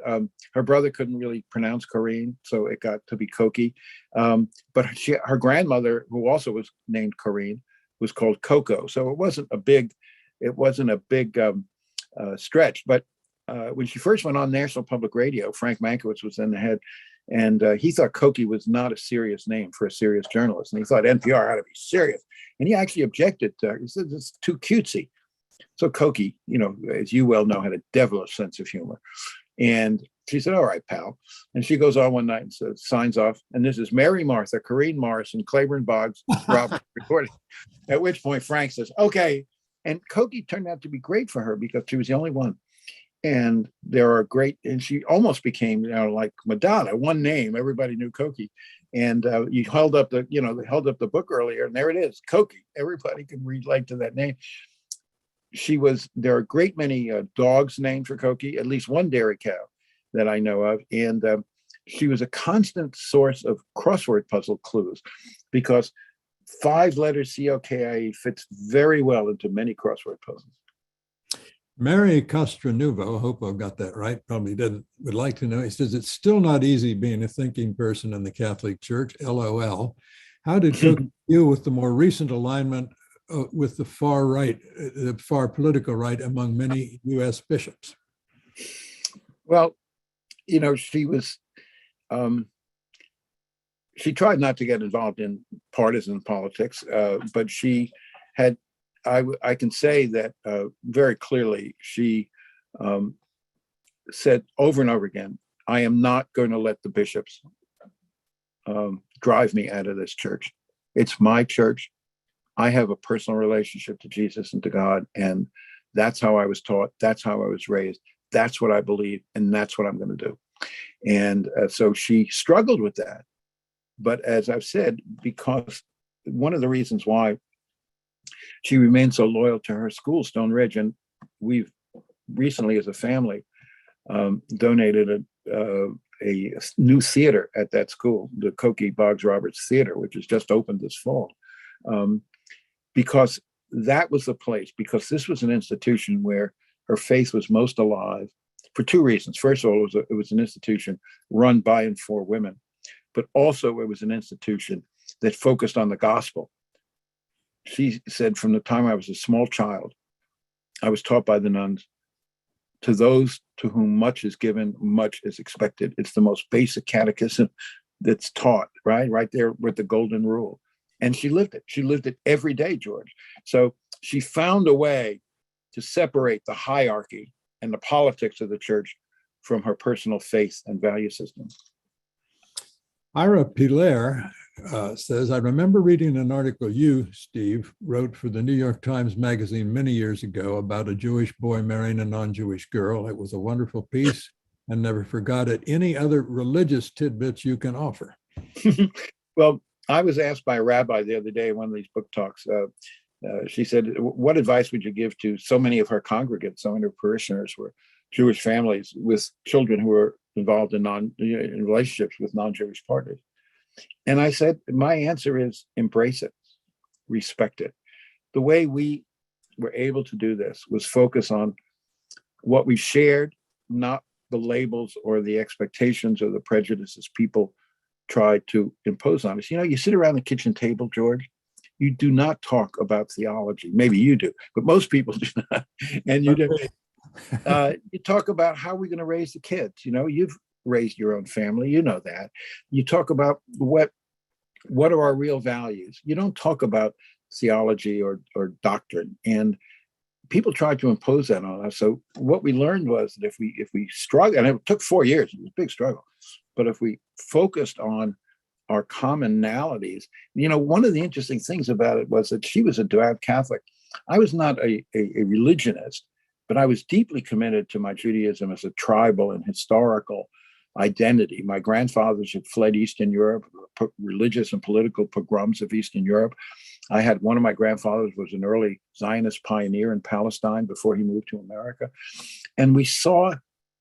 Speaker 3: her brother couldn't really pronounce Corrine, so it got to be Koki. But her grandmother, who also was named Corrine, was called Coco. So it wasn't a big stretch. But when she first went on National Public Radio, Frank Mankiewicz was in the head, and he thought Koki was not a serious name for a serious journalist, and he thought NPR had to be serious. And he actually objected to her. He said it's too cutesy. So Koki, as you well know, had a devilish sense of humor. And she said, all right, pal. And she goes on one night and signs off. And this is Mary Martha, Corrine Morrison, Claiborne Boggs, Robert recording. At which point Frank says, okay. And Koki turned out to be great for her because she was the only one. And and she almost became, like Madonna, one name, everybody knew Koki. And you held up the book earlier, and there it is, Koki. Everybody can relate to that name. There are a great many dogs named for Koki, at least one dairy cow that I know of. And she was a constant source of crossword puzzle clues because 5 letters Cokie fits very well into many crossword puzzles.
Speaker 2: Mary Castranuvo, I hope I've got that right, probably didn't, would like to know. He says, it's still not easy being a thinking person in the Catholic Church, LOL. How did Koki deal with the more recent alignment with the far right, the far political right among many U.S. bishops?
Speaker 3: Well, she was, she tried not to get involved in partisan politics, but she had, I can say that very clearly, she said over and over again, I am not going to let the bishops drive me out of this church. It's my church. I have a personal relationship to Jesus and to God, and that's how I was taught. That's how I was raised. That's what I believe, and that's what I'm going to do. And so she struggled with that. But as I've said, because one of the reasons why she remained so loyal to her school, Stone Ridge, and we've recently, as a family, donated a new theater at that school, the Cokie Boggs Roberts Theater, which has just opened this fall. Because that was the place, because this was an institution where her faith was most alive for 2 reasons. First of all, it was an institution run by and for women, but also it was an institution that focused on the gospel. She said, from the time I was a small child, I was taught by the nuns, to those to whom much is given, much is expected. It's the most basic catechism that's taught, right there with the golden rule. And she lived it. She lived it every day, George. So she found a way to separate the hierarchy and the politics of the church from her personal faith and value system.
Speaker 2: Ira Pilar says, I remember reading an article you, Steve, wrote for the New York Times Magazine many years ago about a Jewish boy marrying a non-Jewish girl. It was a wonderful piece and never forgot it. Any other religious tidbits you can offer?
Speaker 3: Well, I was asked by a rabbi the other day in one of these book talks. She said, what advice would you give to so many of her congregants, so many of her parishioners were Jewish families with children who were involved in relationships with non-Jewish partners? And I said, my answer is embrace it, respect it. The way we were able to do this was focus on what we shared, not the labels or the expectations or the prejudices people tried to impose on us. You sit around the kitchen table, George, you do not talk about theology. Maybe you do, but most people do not. And you do. You talk about how we're going to raise the kids. You've raised your own family. You know that. You talk about what are our real values. You don't talk about theology or doctrine. And people tried to impose that on us. So what we learned was that if we struggle, and it took 4 years, it was a big struggle, but if we focused on our commonalities, one of the interesting things about it was that she was a devout Catholic. I was not a religionist, but I was deeply committed to my Judaism as a tribal and historical identity. My grandfathers had fled Eastern Europe, religious and political pogroms of Eastern Europe. I had one of my grandfathers was an early Zionist pioneer in Palestine before he moved to America. And we saw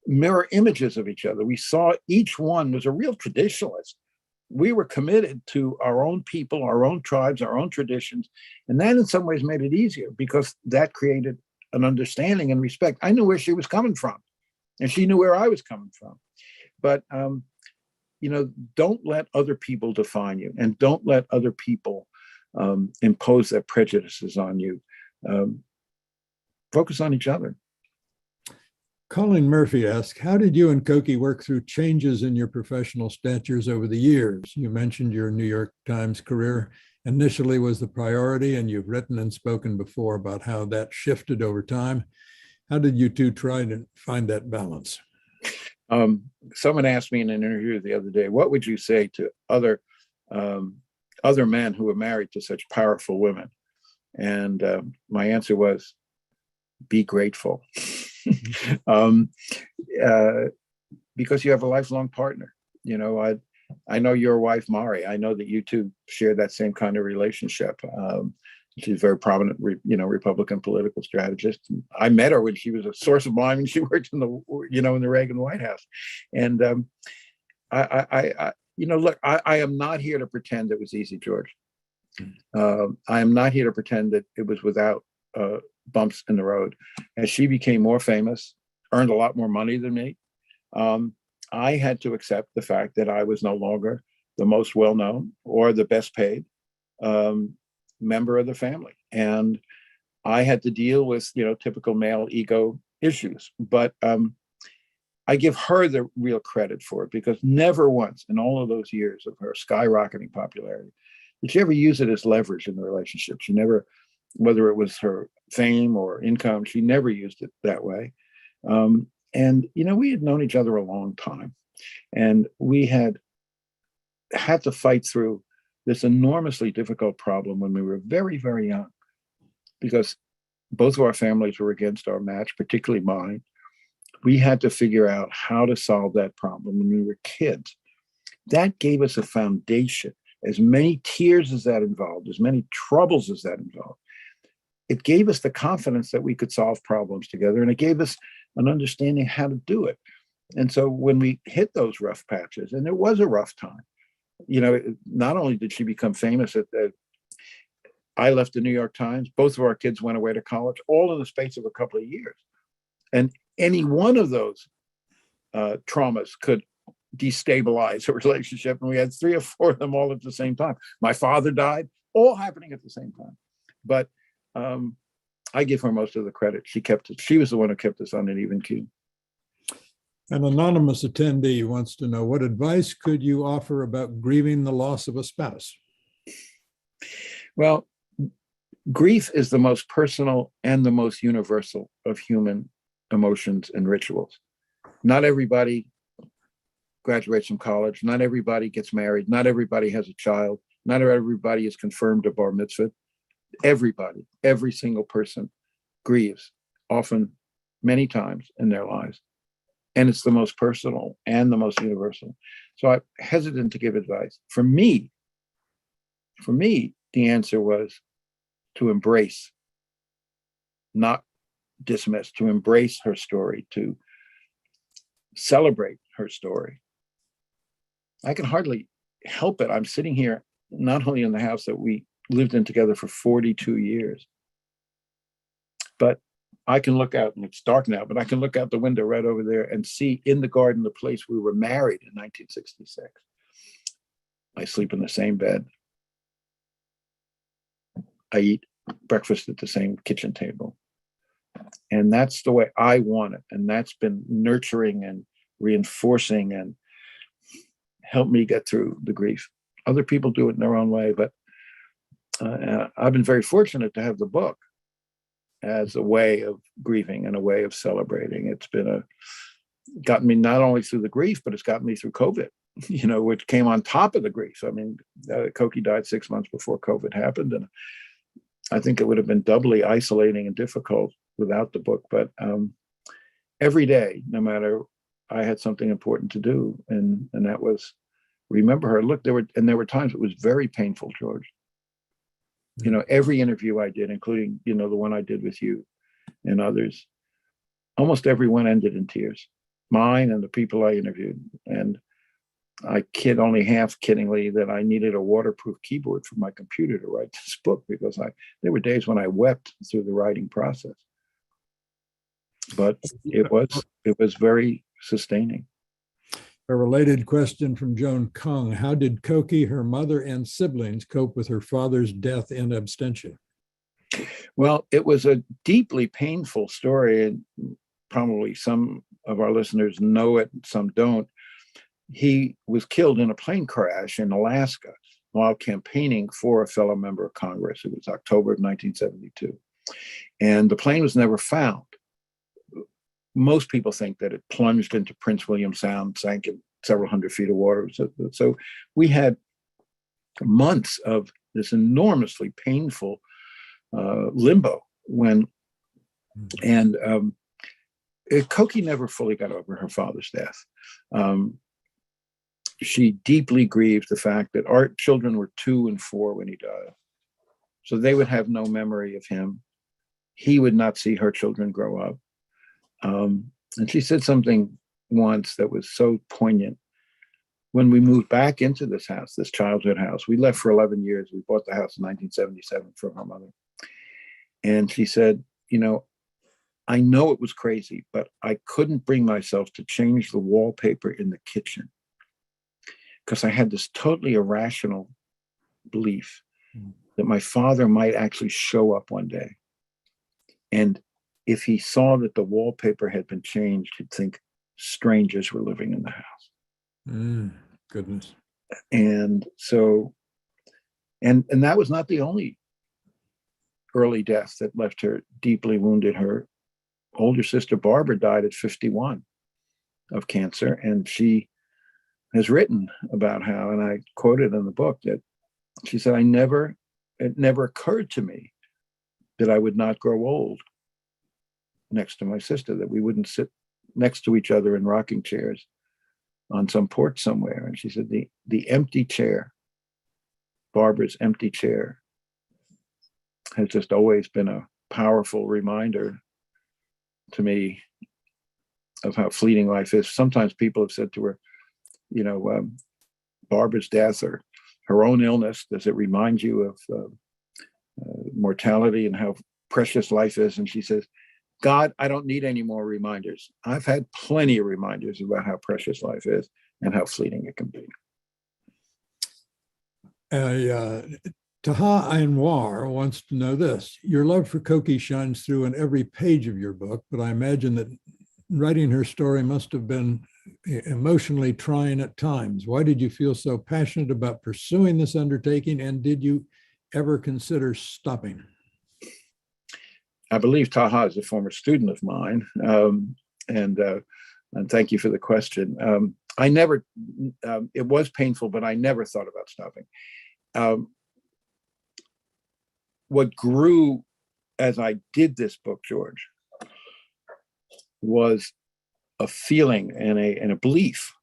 Speaker 3: mirror images of each other. We saw each one was a real traditionalist. We were committed to our own people, our own tribes, our own traditions. And that in some ways made it easier because that created an understanding and respect. I knew where she was coming from and she knew where I was coming from. But, don't let other people define you and don't let other people impose their prejudices on you. Focus on each other.
Speaker 2: Colin Murphy asks, how did you and Koki work through changes in your professional statures over the years? You mentioned your New York Times career initially was the priority, and you've written and spoken before about how that shifted over time. How did you two try to find that balance?
Speaker 3: Someone asked me in an interview the other day, what would you say to other men who were married to such powerful women? And my answer was, be grateful. Because you have a lifelong partner. I know your wife, Mari. I know that you two share that same kind of relationship. She's a very prominent, Republican political strategist. I met her when she was a source of mine when she worked in the Reagan White House. And look, I am not here to pretend it was easy, George. I am not here to pretend that it was without bumps in the road. As she became more famous, earned a lot more money than me, I had to accept the fact that I was no longer the most well-known or the best paid member of the family. And I had to deal with, typical male ego issues. But I give her the real credit for it, because never once in all of those years of her skyrocketing popularity did she ever use it as leverage in the relationship. She never, whether it was her fame or income, she never used it that way. And, we had known each other a long time, and we had to fight through this enormously difficult problem when we were very, very young, because both of our families were against our match, particularly mine. We had to figure out how to solve that problem when we were kids. That gave us a foundation. As many tears as that involved, as many troubles as that involved, it gave us the confidence that we could solve problems together, and it gave us an understanding how to do it. And so when we hit those rough patches, and it was a rough time, not only did she become famous I left the New York Times, both of our kids went away to college, all in the space of a couple of years. And any one of those traumas could destabilize a relationship. And we had 3 or 4 of them all at the same time. My father died, all happening at the same time. But I give her most of the credit. She was the one who kept us on an even keel.
Speaker 2: An anonymous attendee wants to know, what advice could you offer about grieving the loss of a spouse?
Speaker 3: Well, grief is the most personal and the most universal of human emotions and rituals. Not everybody graduates from college. Not everybody gets married. Not everybody has a child. Not everybody is confirmed a bar mitzvah. Everybody, every single person grieves, often many times in their lives. And it's the most personal and the most universal. So I'm hesitant to give advice. For me, the answer was to embrace, not dismiss, to embrace her story, to celebrate her story. I can hardly help it. I'm sitting here, not only in the house that we lived in together for 42 years, but I can look out, and it's dark now, but I can look out the window right over there and see in the garden the place we were married in 1966. I sleep in the same bed. I eat breakfast at the same kitchen table. And that's the way I want it. And that's been nurturing and reinforcing and helped me get through the grief. Other people do it in their own way, but I've been very fortunate to have the book as a way of grieving and a way of celebrating. It's gotten me not only through the grief, but it's gotten me through COVID, which came on top of the grief. I mean, Koki died 6 months before COVID happened. And I think it would have been doubly isolating and difficult without the book. But every day, no matter, I had something important to do. And that was remember her. Look, there were times it was very painful, George. Every interview I did, including, the one I did with you and others, almost everyone ended in tears, mine and the people I interviewed. And I kid only half kiddingly that I needed a waterproof keyboard for my computer to write this book, because there were days when I wept through the writing process. But it was very sustaining.
Speaker 2: A related question from Joan Kung. How did Koki, her mother, and siblings cope with her father's death in abstention?
Speaker 3: Well, it was a deeply painful story, and probably some of our listeners know it, some don't. He was killed in a plane crash in Alaska while campaigning for a fellow member of Congress. It was October of 1972. And the plane was never found. Most people think that it plunged into Prince William Sound, sank in several hundred feet of water. So we had months of this enormously painful limbo and Koki never fully got over her father's death. She deeply grieved the fact that our children were 2 and 4 when he died. So they would have no memory of him. He would not see her children grow up. And she said something once that was so poignant. When we moved back into this house, this childhood house, we left for 11 years. We bought the house in 1977 from her mother. And she said, I know it was crazy, but I couldn't bring myself to change the wallpaper in the kitchen because I had this totally irrational belief that my father might actually show up one day. And if he saw that the wallpaper had been changed, he'd think strangers were living in the house.
Speaker 2: Goodness.
Speaker 3: And so, and that was not the only early death that left her deeply wounded. Her older sister, Barbara, died at 51 of cancer. And she has written about how, and I quoted in the book, that she said, it never occurred to me that I would not grow old next to my sister, that we wouldn't sit next to each other in rocking chairs on some porch somewhere. And she said, the empty chair, Barbara's empty chair, has just always been a powerful reminder to me of how fleeting life is. Sometimes people have said to her, Barbara's death or her own illness, does it remind you of mortality and how precious life is? And she says, God, I don't need any more reminders. I've had plenty of reminders about how precious life is and how fleeting it can be.
Speaker 2: Taha Anwar wants to know this. Your love for Koki shines through in every page of your book, but I imagine that writing her story must have been emotionally trying at times. Why did you feel so passionate about pursuing this undertaking, and did you ever consider stopping?
Speaker 3: I believe Taha is a former student of mine, and thank you for the question. I never, it was painful, but I never thought about stopping. What grew as I did this book, George, was a feeling and a belief,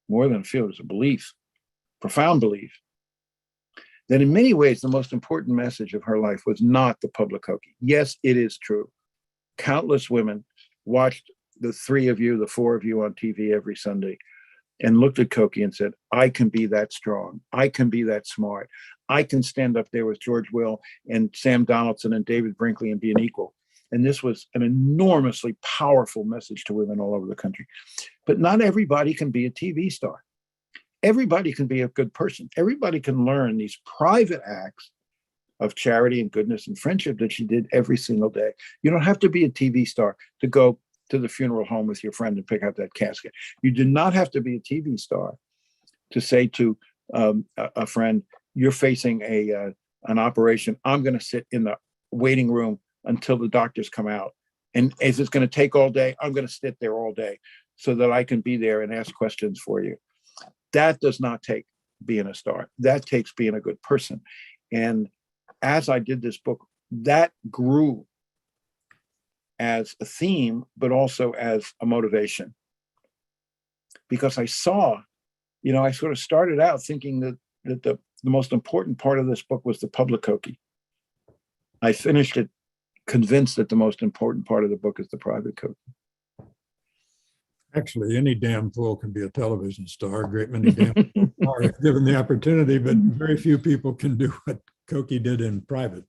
Speaker 3: more than a feeling, it was a belief, profound belief, that in many ways, the most important message of her life was not the public Koki. Yes, it is true. Countless women watched the 3 of you, the 4 of you on TV every Sunday and looked at Koki and said, I can be that strong. I can be that smart. I can stand up there with George Will and Sam Donaldson and David Brinkley and be an equal. And this was an enormously powerful message to women all over the country. But not everybody can be a TV star. Everybody can be a good person. Everybody can learn these private acts of charity and goodness and friendship that she did every single day. You don't have to be a TV star to go to the funeral home with your friend and pick out that casket. You do not have to be a TV star to say to a friend, you're facing an operation. I'm going to sit in the waiting room until the doctors come out. And if it's going to take all day, I'm going to sit there all day so that I can be there and ask questions for you. That does not take being a star. That takes being a good person. And as I did this book, that grew as a theme, but also as a motivation. Because I saw, I sort of started out thinking that the most important part of this book was the public Koki. I finished it convinced that the most important part of the book is the private Koki.
Speaker 2: Actually, any damn fool can be a television star. A great many damn are if given the opportunity, but very few people can do what Koki did in private.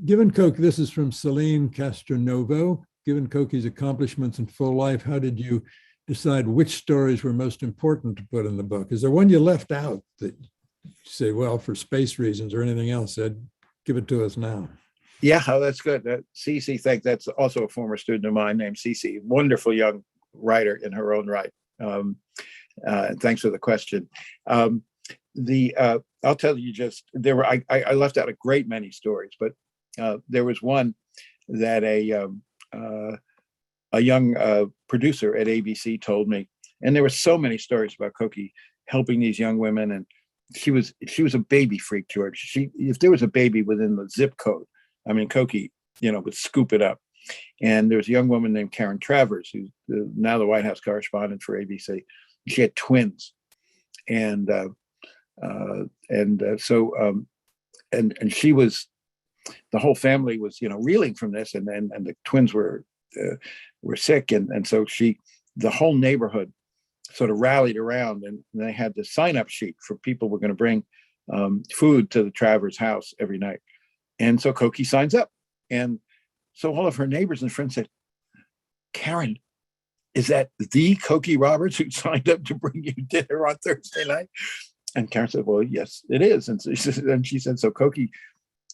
Speaker 2: Given Koki, this is from Celine Castronovo. Given Koki's accomplishments in full life, how did you decide which stories were most important to put in the book? Is there one you left out that you say, well, for space reasons or anything else, I'd give it to us now?
Speaker 3: Yeah, that's good. Cece, that's also a former student of mine named Cece, wonderful young writer in her own right. Thanks for the question. I'll tell you just, I left out a great many stories, but there was one that a young producer at ABC told me, and there were so many stories about Koki helping these young women, and she was a baby freak, George. If there was a baby within the zip code, I mean, Koki, would scoop it up. And there was a young woman named Karen Travers, who's now the White House correspondent for ABC. She had twins, and she was, the whole family was, reeling from this, and the twins were sick, and so the whole neighborhood sort of rallied around, and they had the sign-up sheet for people who were going to bring food to the Travers house every night. And so Koki signs up. And so all of her neighbors and friends said, Karen, is that the Cokie Roberts who signed up to bring you dinner on Thursday night? And Karen said, well, yes, it is. And she said, so Koki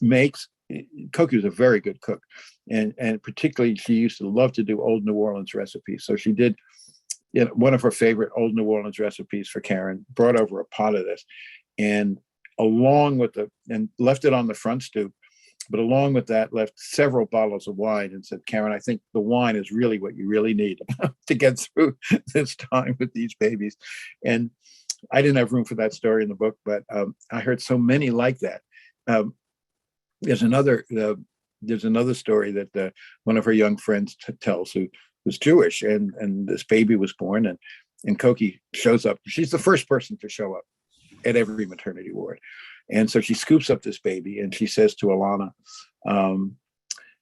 Speaker 3: was a very good cook. And particularly, she used to love to do old New Orleans recipes. So she did one of her favorite old New Orleans recipes for Karen, brought over a pot of this, and left it on the front stoop. But along with that, left several bottles of wine and said, Karen, I think the wine is really what you really need to get through this time with these babies. And I didn't have room for that story in the book, but I heard so many like that. There's another story that one of her young friends tells, who was Jewish, and this baby was born, and Koki shows up. She's the first person to show up at every maternity ward. And so she scoops up this baby and she says to Alana,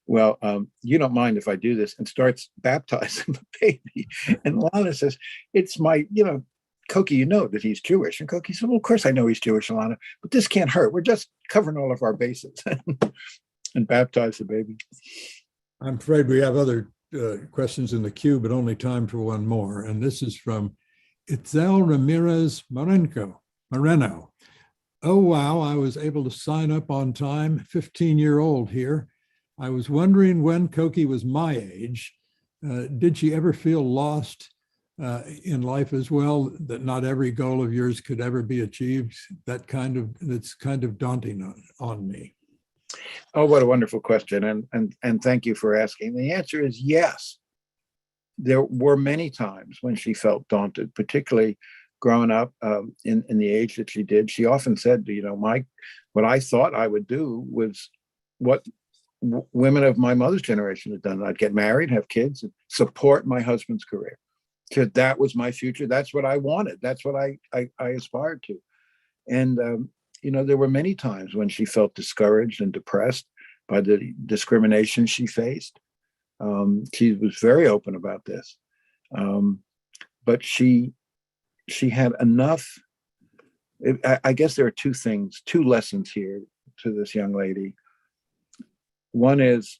Speaker 3: you don't mind if I do this, and starts baptizing the baby. And Alana says, it's my, Koki, you know that he's Jewish. And Koki said, well, of course I know he's Jewish, Alana, but this can't hurt. We're just covering all of our bases. And baptize the baby.
Speaker 2: I'm afraid we have other questions in the queue, but only time for one more. And this is from Itzel Ramirez Moreno. Oh, wow, I was able to sign up on time, 15-year-old here. I was wondering when Koki was my age, did she ever feel lost in life as well, that not every goal of yours could ever be achieved? That's kind of daunting on me.
Speaker 3: Oh, what a wonderful question. And thank you for asking. The answer is yes. There were many times when she felt daunted, particularly growing up in the age that she did. She often said, what I thought I would do was what women of my mother's generation had done. I'd get married, have kids, and support my husband's career. So that was my future. That's what I wanted. That's what I aspired to. And, there were many times when she felt discouraged and depressed by the discrimination she faced. She was very open about this. But she had enough. I guess there are two lessons here to this young lady. One is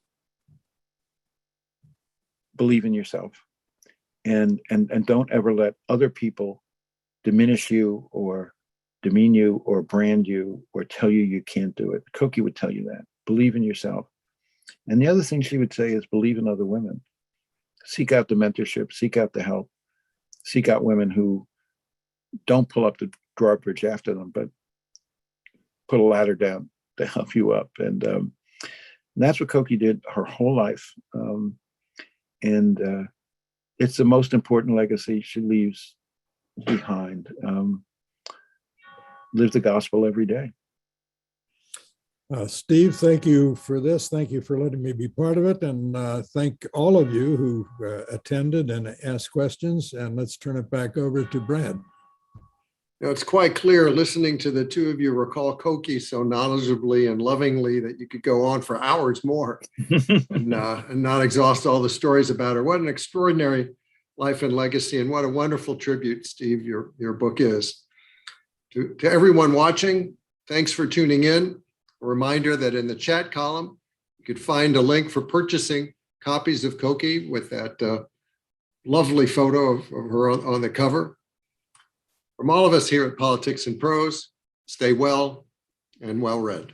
Speaker 3: believe in yourself, and don't ever let other people diminish you or demean you or brand you or tell you you can't do it. Koki would tell you that. Believe in yourself. And the other thing she would say is believe in other women. Seek out the mentorship, seek out the help, seek out women who don't pull up the drawbridge after them, but put a ladder down to help you up. And And that's what Koki did her whole life. And it's the most important legacy she leaves behind. Live the gospel every day.
Speaker 2: Steve, thank you for this. Thank you for letting me be part of it. And thank all of you who attended and asked questions. And let's turn it back over to Brad.
Speaker 1: Now, it's quite clear listening to the two of you recall Koki so knowledgeably and lovingly that you could go on for hours more and not exhaust all the stories about her. What an extraordinary life and legacy, and what a wonderful tribute, Steve, your book is. To everyone watching, thanks for tuning in. A reminder that in the chat column, you could find a link for purchasing copies of Koki with that lovely photo of her on the cover. From all of us here at Politics and Prose, stay well and well read.